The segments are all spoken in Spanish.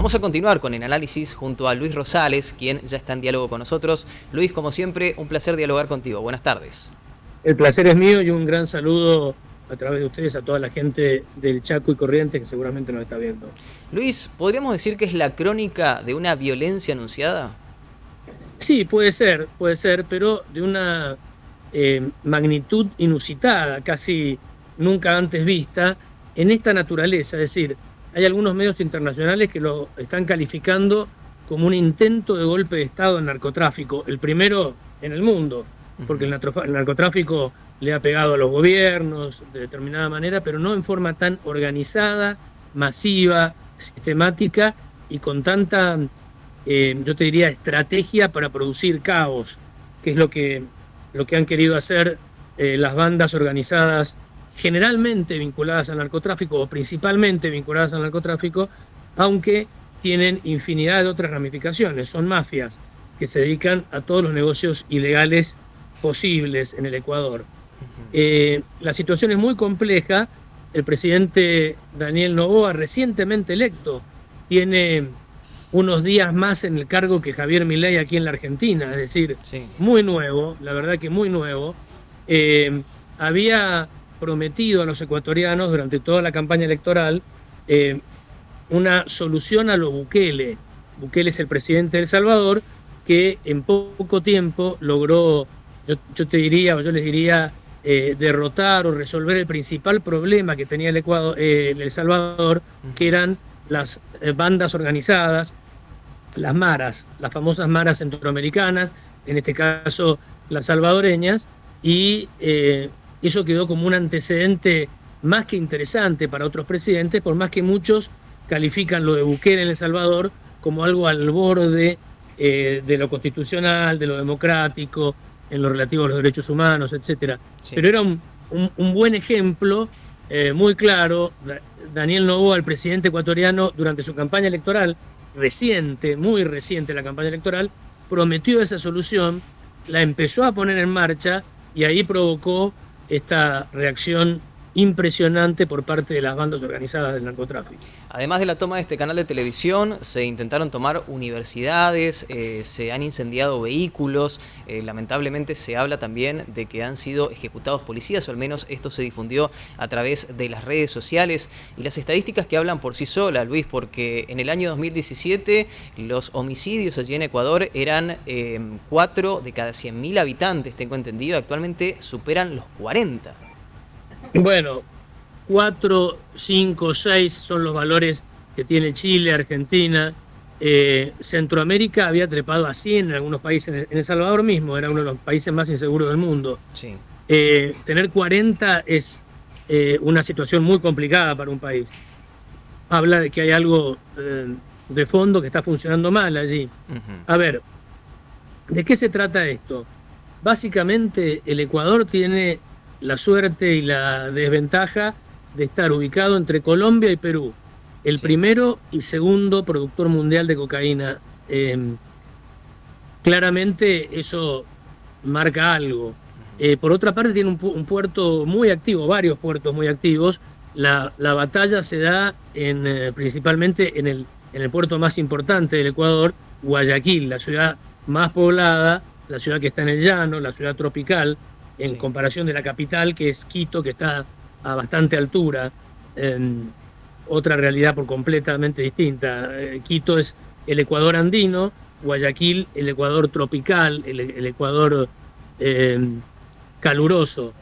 Vamos a continuar con el análisis junto a Luis Rosales, quien ya está en diálogo con nosotros. Luis, como siempre, un placer dialogar contigo. Buenas tardes. El placer es mío y un gran saludo a través de ustedes a toda la gente del Chaco y Corrientes que seguramente nos está viendo. Luis, ¿podríamos decir que es la crónica de una violencia anunciada? Sí, puede ser, pero de una magnitud inusitada, casi nunca antes vista, en esta naturaleza. Es decir, hay algunos medios internacionales que lo están calificando como un intento de golpe de Estado en narcotráfico, el primero en el mundo, porque el narcotráfico le ha pegado a los gobiernos de determinada manera, pero no en forma tan organizada, masiva, sistemática y con tanta, yo te diría, estrategia para producir caos, que es lo que han querido hacer las bandas organizadas generalmente vinculadas al narcotráfico o principalmente vinculadas al narcotráfico, aunque tienen infinidad de otras ramificaciones. Son mafias que se dedican a todos los negocios ilegales posibles en el Ecuador. La situación es muy compleja. El presidente Daniel Noboa, recientemente electo, tiene unos días más en el cargo que Javier Milei aquí en la Argentina, es decir, sí, muy nuevo, la verdad que muy nuevo. Había prometido a los ecuatorianos durante toda la campaña electoral una solución a lo Bukele. Bukele es el presidente de El Salvador que en poco tiempo logró, yo te diría, o yo les diría, derrotar o resolver el principal problema que tenía El Salvador, que eran las bandas organizadas, las maras, las famosas maras centroamericanas, en este caso las salvadoreñas, y eso quedó como un antecedente más que interesante para otros presidentes, por más que muchos califican lo de Bukele en El Salvador como algo al borde de lo constitucional, de lo democrático, en lo relativo a los derechos humanos, etc. Sí. Pero era un buen ejemplo, muy claro. Daniel Noboa, el presidente ecuatoriano, durante su campaña electoral, reciente, muy reciente la campaña electoral, prometió esa solución, la empezó a poner en marcha y ahí provocó esta reacción impresionante por parte de las bandas organizadas del narcotráfico. Además de la toma de este canal de televisión, se intentaron tomar universidades, se han incendiado vehículos, lamentablemente se habla también de que han sido ejecutados policías, o al menos esto se difundió a través de las redes sociales, y las estadísticas que hablan por sí solas, Luis, porque en el año 2017 los homicidios allí en Ecuador eran 4 de cada 100.000 habitantes, tengo entendido, actualmente superan los 40. Bueno, 4, 5, 6 son los valores que tiene Chile, Argentina. Centroamérica había trepado a 100 en algunos países. En El Salvador mismo era uno de los países más inseguros del mundo. Sí. Tener 40 es una situación muy complicada para un país. Habla de que hay algo de fondo que está funcionando mal allí. A ver, ¿de qué se trata esto? Básicamente el Ecuador tiene la suerte y la desventaja de estar ubicado entre Colombia y Perú, el primero y segundo productor mundial de cocaína. Claramente eso marca algo. Por otra parte tiene un puerto muy activo, varios puertos muy activos. La batalla se da principalmente en el puerto más importante del Ecuador, Guayaquil, la ciudad más poblada, la ciudad que está en el llano, la ciudad tropical, en comparación de la capital, que es Quito, que está a bastante altura, otra realidad por completamente distinta. Quito es el Ecuador andino, Guayaquil el Ecuador tropical, el Ecuador caluroso.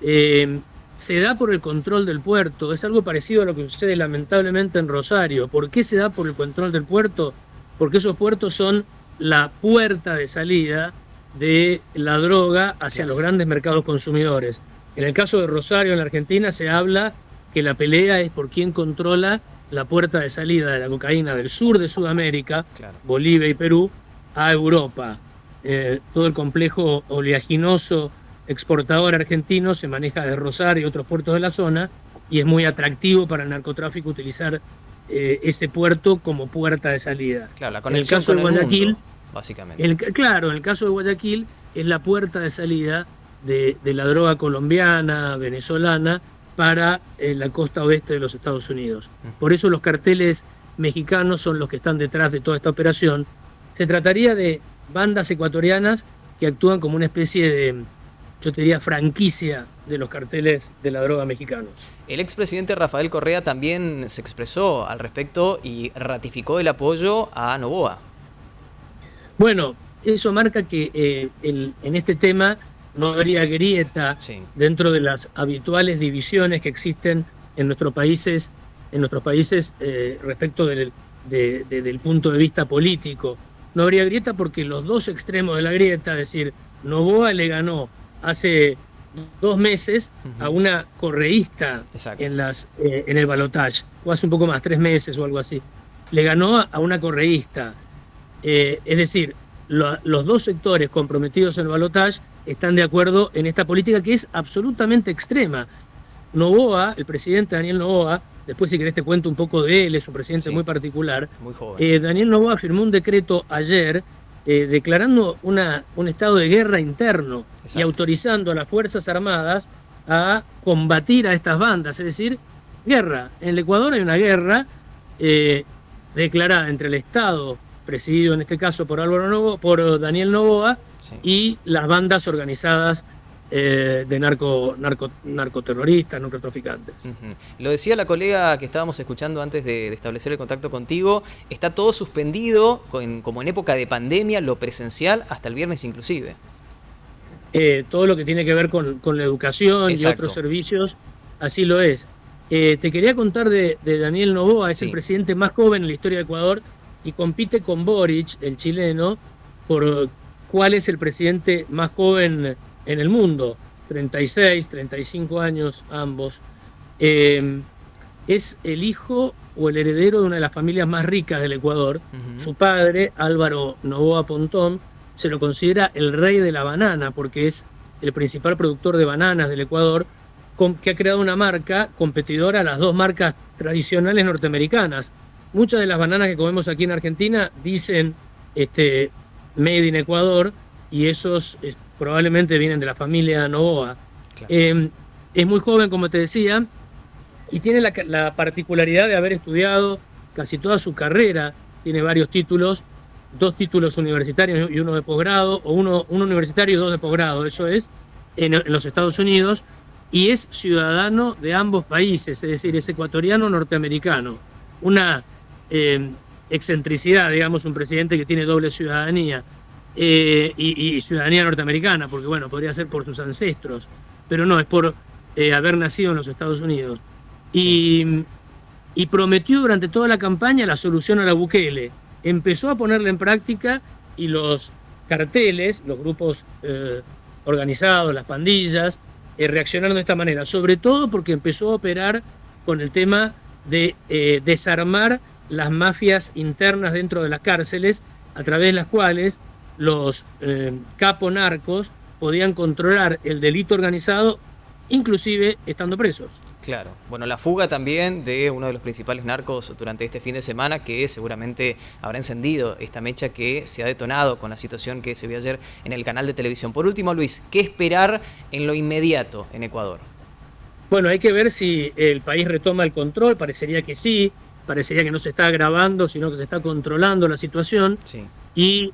Se da por el control del puerto, es algo parecido a lo que sucede lamentablemente en Rosario. ¿Por qué se da por el control del puerto? Porque esos puertos son la puerta de salida de la droga hacia los grandes mercados consumidores. En el caso de Rosario, en la Argentina, se habla que la pelea es por quién controla la puerta de salida de la cocaína del sur de Sudamérica, Bolivia y Perú, a Europa. Todo el complejo oleaginoso exportador argentino se maneja de Rosario y otros puertos de la zona, y es muy atractivo para el narcotráfico utilizar ese puerto como puerta de salida. Claro, la conexión con el mundo, básicamente. En el caso de Guayaquil es la puerta de salida de la droga colombiana, venezolana, para la costa oeste de los Estados Unidos. Por eso los carteles mexicanos son los que están detrás de toda esta operación. Se trataría de bandas ecuatorianas que actúan como una especie de, yo te diría, franquicia de los carteles de la droga mexicanos. El expresidente Rafael Correa también se expresó al respecto y ratificó el apoyo a Noboa. Bueno, eso marca que en este tema no habría grieta dentro de las habituales divisiones que existen en nuestros países respecto del punto de vista político. No habría grieta porque los dos extremos de la grieta, es decir, Noboa le ganó hace 2 meses a una correísta en el balotaje, o hace un poco más, 3 meses o algo así. Le ganó a una correísta. Es decir, los dos sectores comprometidos en el balotaje están de acuerdo en esta política que es absolutamente extrema. Noboa, el presidente Daniel Noboa, después si querés te cuento un poco de él, es un presidente muy particular. Muy joven. Daniel Noboa firmó un decreto ayer declarando un estado de guerra interno y autorizando a las Fuerzas Armadas a combatir a estas bandas, es decir, guerra. En el Ecuador hay una guerra declarada entre el Estado, presidido en este caso por Daniel Noboa, y las bandas organizadas de narcoterroristas, narcotraficantes. Lo decía la colega que estábamos escuchando antes de establecer el contacto contigo, está todo suspendido como en época de pandemia, lo presencial, hasta el viernes inclusive. Todo lo que tiene que ver con la educación y otros servicios, así lo es. Te quería contar de Daniel Noboa, es el presidente más joven en la historia de Ecuador y compite con Boric, el chileno, por cuál es el presidente más joven en el mundo, 36, 35 años ambos. Es el hijo o el heredero de una de las familias más ricas del Ecuador. Su padre, Álvaro Noboa Pontón, se lo considera el rey de la banana porque es el principal productor de bananas del Ecuador, que ha creado una marca competidora a las 2 marcas tradicionales norteamericanas. Muchas de las bananas que comemos aquí en Argentina dicen Made in Ecuador, y esos probablemente vienen de la familia Noboa. Claro. Es muy joven, como te decía, y tiene la particularidad de haber estudiado casi toda su carrera. Tiene varios títulos, 2 títulos universitarios y uno de posgrado, o uno universitario y 2 de posgrado, eso es, en los Estados Unidos, y es ciudadano de ambos países, es decir, es ecuatoriano norteamericano. Una excentricidad, digamos, un presidente que tiene doble ciudadanía. Y ciudadanía norteamericana, porque bueno, podría ser por sus ancestros, pero no, es por haber nacido en los Estados Unidos. Y prometió durante toda la campaña la solución a la Bukele. Empezó a ponerla en práctica y los carteles, los grupos organizados, las pandillas, reaccionaron de esta manera, sobre todo porque empezó a operar con el tema de desarmar las mafias internas dentro de las cárceles, a través de las cuales los caponarcos podían controlar el delito organizado, inclusive estando presos. Claro. Bueno, la fuga también de uno de los principales narcos durante este fin de semana, que seguramente habrá encendido esta mecha que se ha detonado con la situación que se vio ayer en el canal de televisión. Por último, Luis, ¿qué esperar en lo inmediato en Ecuador? Bueno, hay que ver si el país retoma el control. Parecería que sí, parecería que no se está agravando, sino que se está controlando la situación. Sí. Y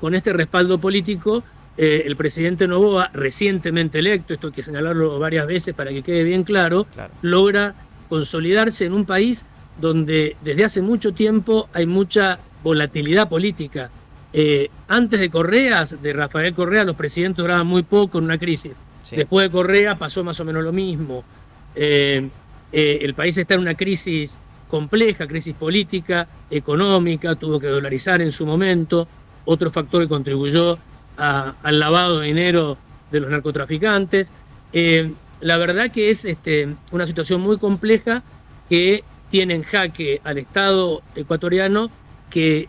con este respaldo político, el presidente Noboa, recientemente electo, esto hay que señalarlo varias veces para que quede bien claro, logra consolidarse en un país donde desde hace mucho tiempo hay mucha volatilidad política. Antes de Rafael Correa, los presidentes duraban muy poco en una crisis. Sí. Después de Correa pasó más o menos lo mismo. El país está en una crisis compleja, crisis política, económica, tuvo que dolarizar en su momento, otro factor que contribuyó al lavado de dinero de los narcotraficantes. La verdad que es una situación muy compleja que tiene en jaque al Estado ecuatoriano, que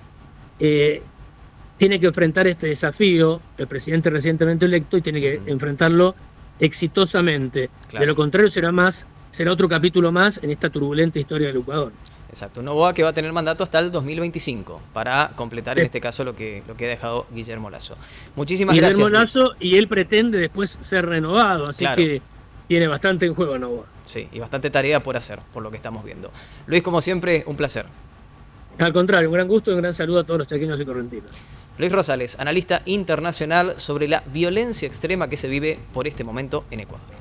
tiene que enfrentar este desafío, el presidente recientemente electo, y tiene que enfrentarlo exitosamente. Claro. De lo contrario será otro capítulo más en esta turbulenta historia del Ecuador. Exacto, Noboa que va a tener mandato hasta el 2025 para completar en este caso lo que ha dejado Guillermo Lasso. Muchísimas gracias. Guillermo Lasso, y él pretende después ser renovado, así que tiene bastante en juego Noboa. Sí, y bastante tarea por hacer, por lo que estamos viendo. Luis, como siempre, un placer. Al contrario, un gran gusto y un gran saludo a todos los chaqueños y correntinos. Luis Rosales, analista internacional sobre la violencia extrema que se vive por este momento en Ecuador.